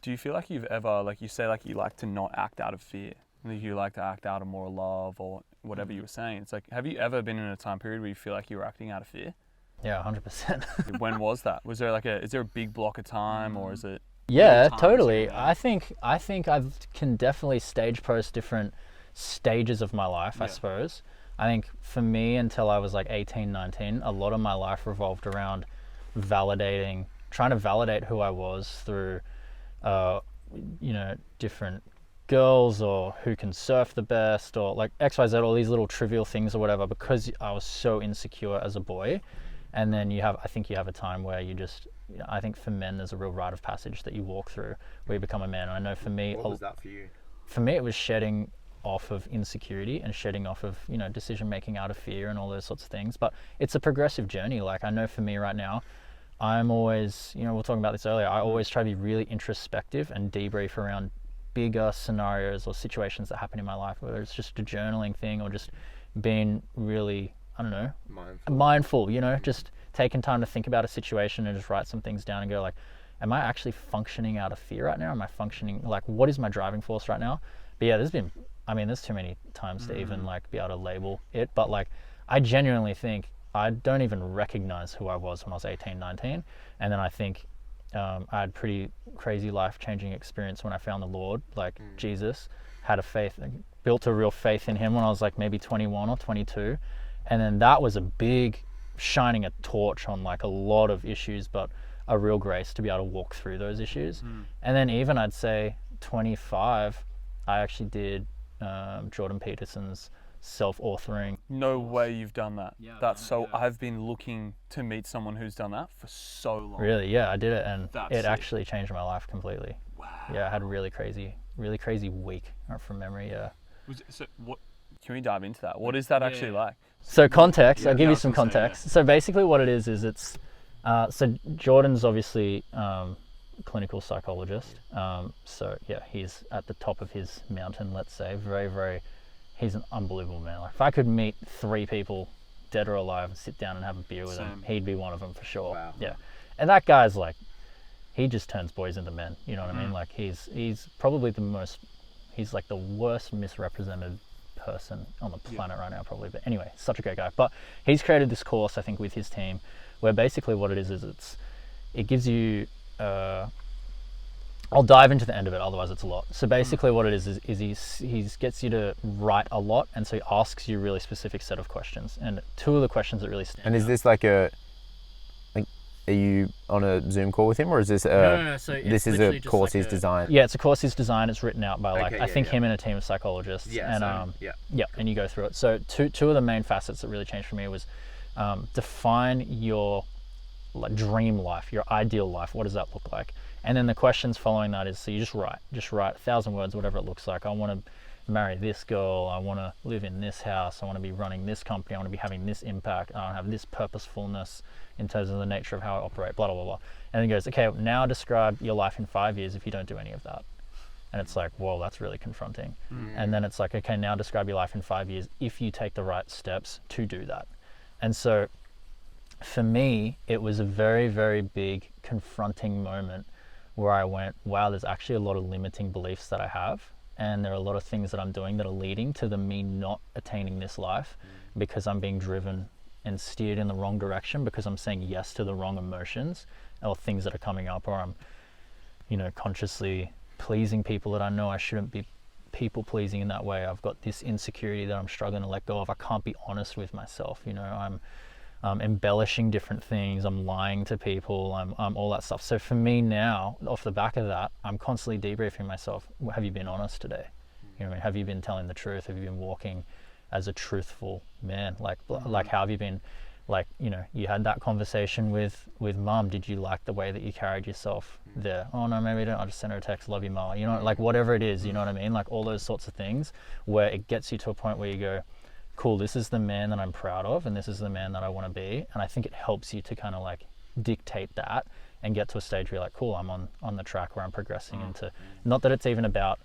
Do you feel like you've ever, like you say, like you like to not act out of fear? Like you like to act out of more love or whatever you were saying. It's like, have you ever been in a time period where you feel like you were acting out of fear? Yeah, 100%. When was that? Was there like is there a big block of time, or is it? Yeah, totally. I think I can definitely stage post different stages of my life, I suppose. I think for me, until I was like 18, 19, a lot of my life revolved around trying to validate who I was through, different girls, or who can surf the best, or like XYZ, all these little trivial things or whatever, because I was so insecure as a boy. And then I think you have a time where you just, I think for men there's a real rite of passage that you walk through where you become a man. And I know for me, what was that for you? For me, it was shedding off of insecurity and shedding off of, decision making out of fear and all those sorts of things. But it's a progressive journey. Like I know for me right now, I'm always, we were talking about this earlier, I always try to be really introspective and debrief around bigger scenarios or situations that happen in my life, whether it's just a journaling thing or just being really, I don't know, mindful, just taking time to think about a situation and just write some things down and go like, am I actually functioning out of fear right now? Am I functioning, like, what is my driving force right now? But yeah, there's too many times to even like be able to label it. But like, I genuinely think I don't even recognize who I was when I was 18, 19. And then I think I had pretty crazy life-changing experience when I found the Lord, like Jesus, had a faith, built a real faith in him when I was like maybe 21 or 22. And then that was a big shining a torch on like a lot of issues, but a real grace to be able to walk through those issues. And then even I'd say 25, I actually did Jordan Peterson's self-authoring. No way you've done that. I've been looking to meet someone who's done that for so long. Really? Yeah, I did it, and it actually changed my life completely. Wow. Yeah, I had a really crazy week from memory. Yeah. What? Can we dive into that? What is that actually like? So context, I'll give you some context. So basically what it is it's, so Jordan's obviously clinical psychologist. So yeah, he's at the top of his mountain, let's say. Very, very, he's an unbelievable man. Like if I could meet 3 people, dead or alive, and sit down and have a beer with him, he'd be one of them for sure. Wow. Yeah. And that guy's like, he just turns boys into men. You know what I mean? Like he's probably he's like the worst misrepresented person on the planet right now probably, but anyway, such a great guy. But he's created this course, I think, with his team, where basically what it is it gives you I'll dive into the end of it, otherwise it's a lot. So basically what it is he gets you to write a lot, and so he asks you a really specific set of questions, and 2 of the questions that really stand out. And is this like are you on a Zoom call with him, or is this no. So this is a course he's designed? Yeah, it's a course he's designed. It's written out by I think him and a team of psychologists. Yeah, and and you go through it. So two of the main facets that really changed for me was define your dream life, your ideal life. What does that look like? And then the questions following that is, so you just write 1,000 words, whatever it looks like. I want to marry this girl, I want to live in this house, I want to be running this company, I want to be having this impact, I want to have this purposefulness in terms of the nature of how I operate, blah, blah, blah, blah. And then he goes, okay, now describe your life in 5 years if you don't do any of that. And it's like, whoa, that's really confronting. And then it's like, okay, now describe your life in 5 years if you take the right steps to do that. And so for me, it was a very, very big confronting moment where I went, wow, there's actually a lot of limiting beliefs that I have. And there are a lot of things that I'm doing that are leading to me not attaining this life because I'm being driven and steered in the wrong direction, because I'm saying yes to the wrong emotions or things that are coming up, or I'm, consciously pleasing people that I know I shouldn't be people pleasing in that way. I've got this insecurity that I'm struggling to let go of. I can't be honest with myself. I'm embellishing different things. I'm lying to people. I'm all that stuff. So for me now, off the back of that, I'm constantly debriefing myself. Have you been honest today? Have you been telling the truth? Have you been walking as a truthful man? Like how have you been? Like, you had that conversation with mum. Did you like the way that you carried yourself there? Oh no, maybe I don't. I'll just send her a text. Love you, ma. Like whatever it is, you know what I mean? Like all those sorts of things where it gets you to a point where you go, cool, this is the man that I'm proud of, and this is the man that I want to be. And I think it helps you to kind of like dictate that and get to a stage where you're like, cool, I'm on the track where I'm progressing into, not that it's even about,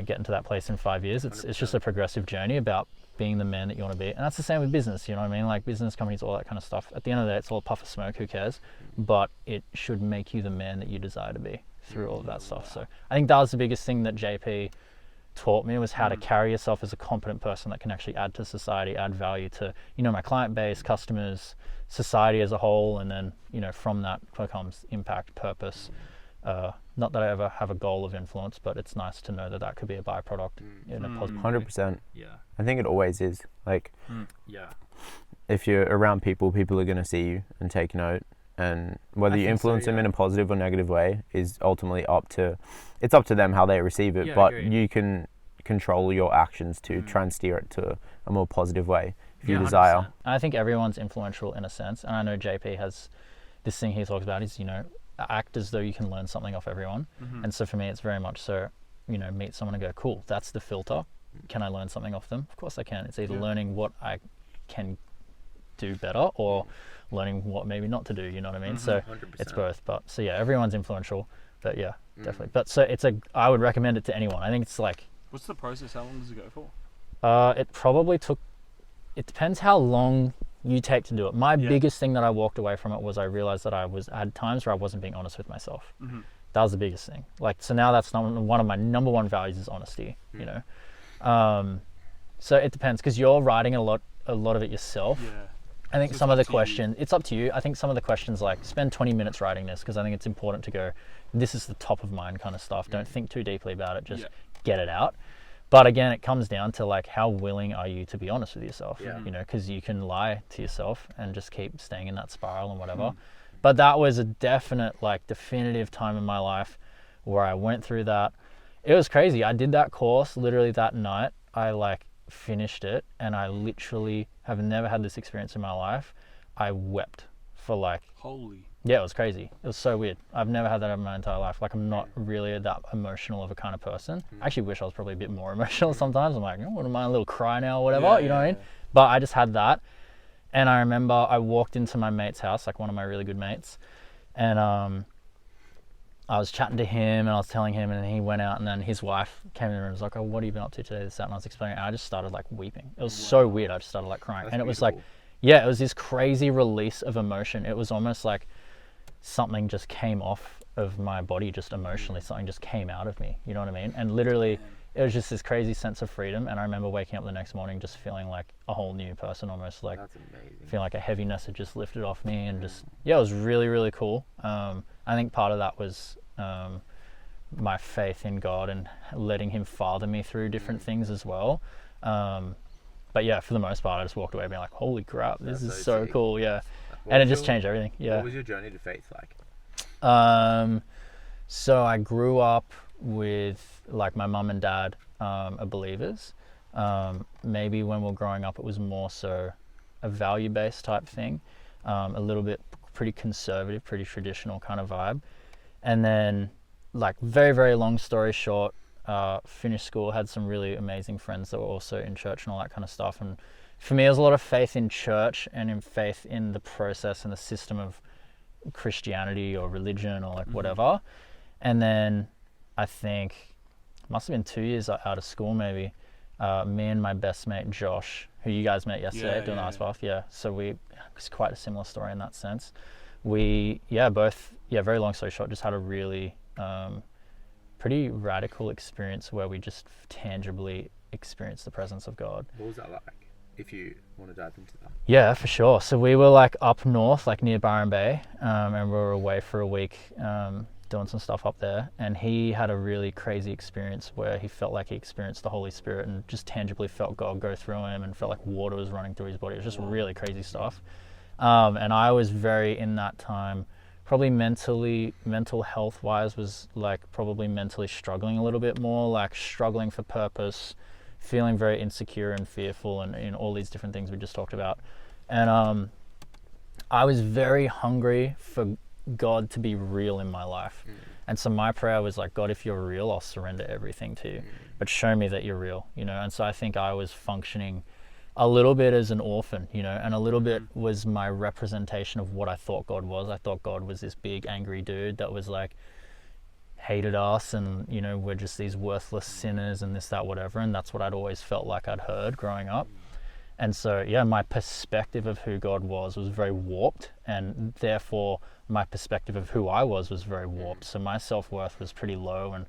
getting to that place in 5 years. It's just a progressive journey about being the man that you want to be. And that's the same with business, you know what I mean? Like business companies, all that kind of stuff. At the end of the day, it's all a puff of smoke, who cares? But it should make you the man that you desire to be through all of that stuff. So I think that was the biggest thing that JP taught me, was how to carry yourself as a competent person that can actually add to society, add value to, you know, my client base, customers, society as a whole, and then, you know, from that becomes impact, purpose. Not that I ever have a goal of influence, but it's nice to know that that could be a byproduct in a positive way. 100%. Yeah. I think it always is. Like, Yeah. if you're around people, people are going to see you and take note. And whether I you think influence so, them yeah. in a positive or negative way is ultimately up to them how they receive it. Yeah, but agreed. you can control your actions to try and steer it to a more positive way if you 100%. desire. I think everyone's influential in a sense, and I know JP has this thing he talks about is, you know, act as though you can learn something off everyone. And so for me, it's very much so, you know, meet someone and go, cool, that's the filter. Can I learn something off them? Of course I can. It's either learning what I can do better or learning what maybe not to do, you know what I mean? So 100%. it's both. But so yeah, everyone's influential, but yeah, definitely. But so I would recommend it to anyone. I think it's like, What's the process? How long does it go for? it probably took, it depends how long you take to do it. My biggest thing that I walked away from it was I realized that I had times where I wasn't being honest with myself. That was the biggest thing. Like, so now that's not one of my number one values is honesty, you know? So it depends, because you're writing a lot of it yourself. Yeah. I think So some it's of the up to you. questions, it's up to you. I think some of the questions, like, spend 20 minutes writing this, because I think it's important to go, this is the top of mind kind of stuff. Don't think too deeply about it. Just get it out. But again, it comes down to, like, how willing are you to be honest with yourself? You know, because you can lie to yourself and just keep staying in that spiral and whatever. But that was a definite, like, definitive time in my life where I went through that. It was crazy. I did that course literally that night. I, like, finished it, and I literally have never had this experience in my life. I wept for, like, Holy. yeah, it was crazy. It was so weird. I've never had that in my entire life. Like, I'm not really that emotional of a kind of person. I actually wish I was probably a bit more emotional sometimes. I'm like, oh, what am I, a little cry now or whatever, you know what I mean? But I just had that. And I remember I walked into my mate's house, like one of my really good mates, and I was chatting to him and I was telling him, and then he went out, and then his wife came in and was like, oh, what have you been up to today, this, that, and I was explaining, and I just started, like, weeping. It was so weird. I just started, like, crying. And it was like, yeah, it was this crazy release of emotion. It was almost like something just came off of my body, just emotionally, something just came out of me, you know what I mean? And literally it was just this crazy sense of freedom. And I remember waking up the next morning just feeling like a whole new person, almost, like, That's amazing. feeling like a heaviness had just lifted off me, and just, yeah, it was really, really cool. I think part of that was my faith in God and letting him father me through different things as well. But yeah, for the most part, I just walked away being like, holy crap, this is so sick. cool. Yeah. And it just changed everything. Yeah. What was your journey to faith like? So I grew up with, like, my mum and dad are believers. Maybe when we were growing up, it was more so a value-based type thing, a little bit pretty conservative, pretty traditional kind of vibe. And then, like, very, very long story short, finished school, had some really amazing friends that were also in church and all that kind of stuff. And for me, it was a lot of faith in church and in faith in the process and the system of Christianity or religion or, like, whatever. And then I think it must have been 2 years out of school, maybe, me and my best mate Josh, who you guys met yesterday doing the ice bath. Yeah, so it's quite a similar story in that sense. We very long story short, just had a really pretty radical experience where we just tangibly experienced the presence of God. What was that like, if you want to dive into that? Yeah, for sure. So we were, like, up north, like near Byron Bay, and we were away for a week doing some stuff up there, and he had a really crazy experience where he felt like he experienced the Holy Spirit and just tangibly felt God go through him and felt like water was running through his body. It was just really crazy stuff. And I was very, in that time, probably mental health wise, was, like, probably mentally struggling a little bit more, like struggling for purpose, feeling very insecure and fearful, and all these different things we just talked about. And I was very hungry for God to be real in my life. And so my prayer was like, God, if you're real, I'll surrender everything to you, but show me that you're real, you know? And so I think I was functioning a little bit as an orphan, you know, and a little bit was my representation of what I thought God was. I thought God was this big angry dude that was, like, hated us, and, you know, we're just these worthless sinners and this, that, whatever. And that's what I'd always felt like I'd heard growing up. And so, yeah, my perspective of who God was very warped, and therefore my perspective of who I was very warped. So my self-worth was pretty low and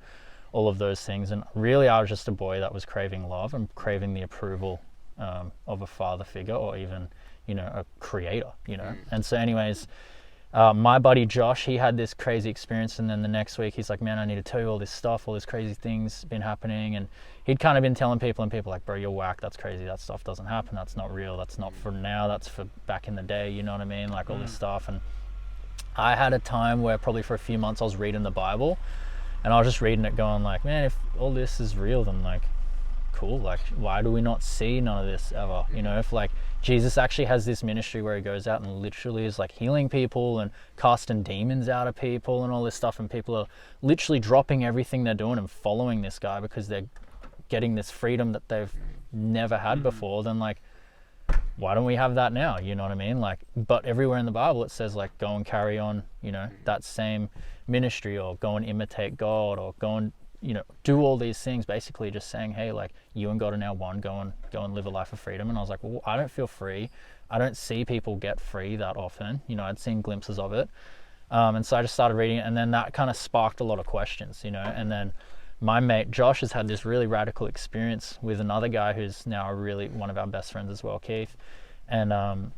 all of those things. And really, I was just a boy that was craving love and craving the approval of a father figure, or even, you know, a creator, you know. And so anyways, my buddy Josh, he had this crazy experience, and then the next week he's like, man, I need to tell you all this stuff, all this crazy things been happening. And he'd kind of been telling people, and people like, bro, you're whack, that's crazy, that stuff doesn't happen, that's not real, that's not for now, that's for back in the day, you know what I mean, like all this stuff. And I had a time where probably for a few months I was reading the Bible, and I was just reading it going like, man, if all this is real, then like, cool, like why do we not see none of this ever? You know, if like Jesus actually has this ministry where he goes out and literally is like healing people and casting demons out of people and all this stuff, and people are literally dropping everything they're doing and following this guy because they're getting this freedom that they've never had before, then like, why don't we have that now? You know what I mean? Like, but everywhere in the Bible it says like, go and carry on, you know, that same ministry, or go and imitate God, or go and, you know, do all these things, basically just saying, hey, like, you and God are now one, go and live a life of freedom. And I was like, well, I don't feel free. I don't see people get free that often. You know, I'd seen glimpses of it. And so I just started reading it, and then that kind of sparked a lot of questions, you know. And then my mate Josh has had this really radical experience with another guy who's now really one of our best friends as well, Keith. And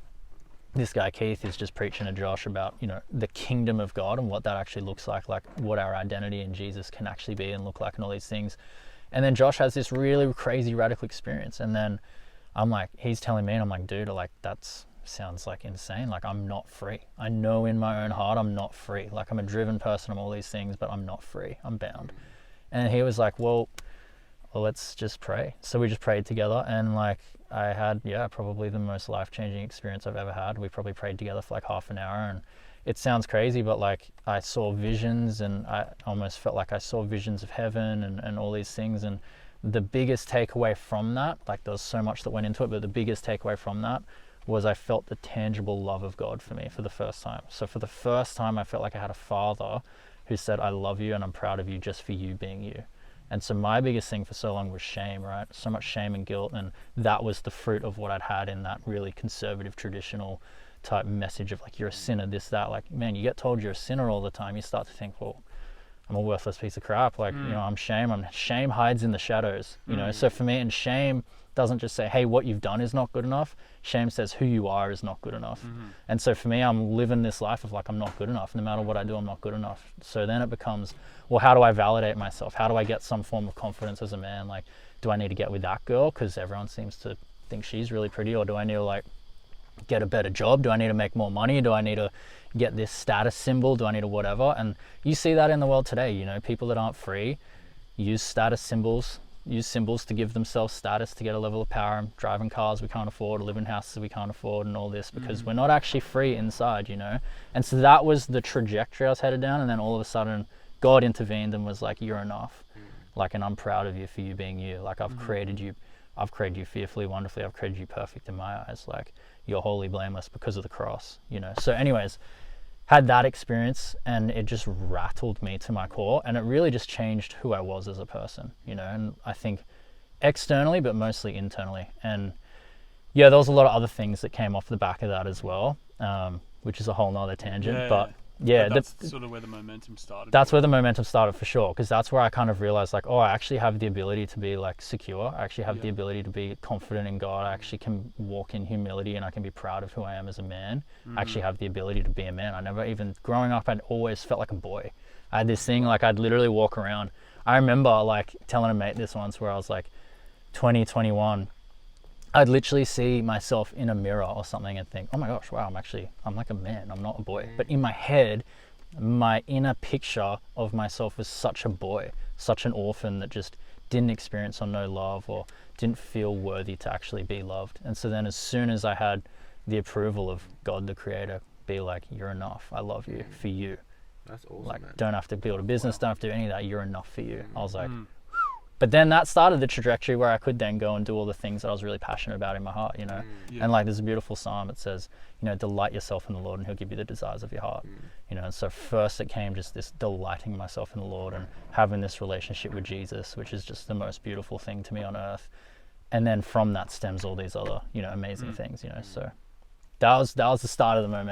this guy Keith is just preaching to Josh about, you know, the kingdom of God and what that actually looks like what our identity in Jesus can actually be and look like, and all these things. And then Josh has this really crazy radical experience, and then I'm like, he's telling me, and I'm like, dude, like, that's sounds like insane. Like, I'm not free. I know in my own heart I'm not free. Like, I'm a driven person, I'm all these things, but I'm not free, I'm bound. And he was like, well, let's just pray. So we just prayed together, and like, I had, probably the most life-changing experience I've ever had. We probably prayed together for like half an hour, and it sounds crazy, but like, I saw visions, and I almost felt like I saw visions of heaven and all these things. And the biggest takeaway from that, like, there was so much that went into it, but the biggest takeaway from that was I felt the tangible love of God for me for the first time. So for the first time, I felt like I had a father who said, I love you and I'm proud of you just for you being you. And so my biggest thing for so long was shame, right? So much shame and guilt. And that was the fruit of what I'd had in that really conservative, traditional type message of like, you're a sinner, this, that. Like, man, you get told you're a sinner all the time. You start to think, well, I'm a worthless piece of crap. Like, you know, shame hides in the shadows, you know? So for me, and shame doesn't just say, hey, what you've done is not good enough. Shame says who you are is not good enough. And so for me, I'm living this life of like, I'm not good enough. No matter what I do, I'm not good enough. So then it becomes, well, how do I validate myself? How do I get some form of confidence as a man? Like, do I need to get with that girl because everyone seems to think she's really pretty? Or do I need to like get a better job? Do I need to make more money? Do I need to get this status symbol? Do I need to whatever? And you see that in the world today, you know, people that aren't free use status symbols, use symbols to give themselves status, to get a level of power, driving cars we can't afford, live in houses we can't afford, and all this because we're not actually free inside, you know. And so that was the trajectory I was headed down. And then all of a sudden God intervened and was like, you're enough. Like, and I'm proud of you for you being you. Like, I've created you fearfully, wonderfully. I've created you perfect in my eyes. Like, you're wholly blameless because of the cross, you know. So anyways, had that experience, and it just rattled me to my core, and it really just changed who I was as a person, you know. And I think externally, but mostly internally. And yeah, there was a lot of other things that came off the back of that as well, which is a whole nother tangent. But that's sort of where the momentum started. That's where the momentum started for sure, because that's where I kind of realized like, oh, I actually have the ability to be like secure. I actually have the ability to be confident in God. I actually can walk in humility, and I can be proud of who I am as a man. I actually have the ability to be a man. I never even, growing up, I'd always felt like a boy. I had this thing, like I'd literally walk around. I remember like telling a mate this once where I was like 20, 21. I'd literally see myself in a mirror or something and think, oh my gosh, wow, I'm like a man, I'm not a boy. But in my head, my inner picture of myself was such a boy, such an orphan that just didn't experience or know love, or didn't feel worthy to actually be loved. And so then as soon as I had the approval of God, the creator, be like, you're enough, I love you for you. That's awesome, like, man. Don't have to build a business, don't have to do any of that, you're enough for you. I was like, but then that started the trajectory where I could then go and do all the things that I was really passionate about in my heart, you know. And like, there's a beautiful psalm that says, you know, delight yourself in the Lord and he'll give you the desires of your heart. You know, and so first it came just this delighting myself in the Lord and having this relationship with Jesus, which is just the most beautiful thing to me on earth. and then from that stems all these other, amazing things, so that was the start of the moment.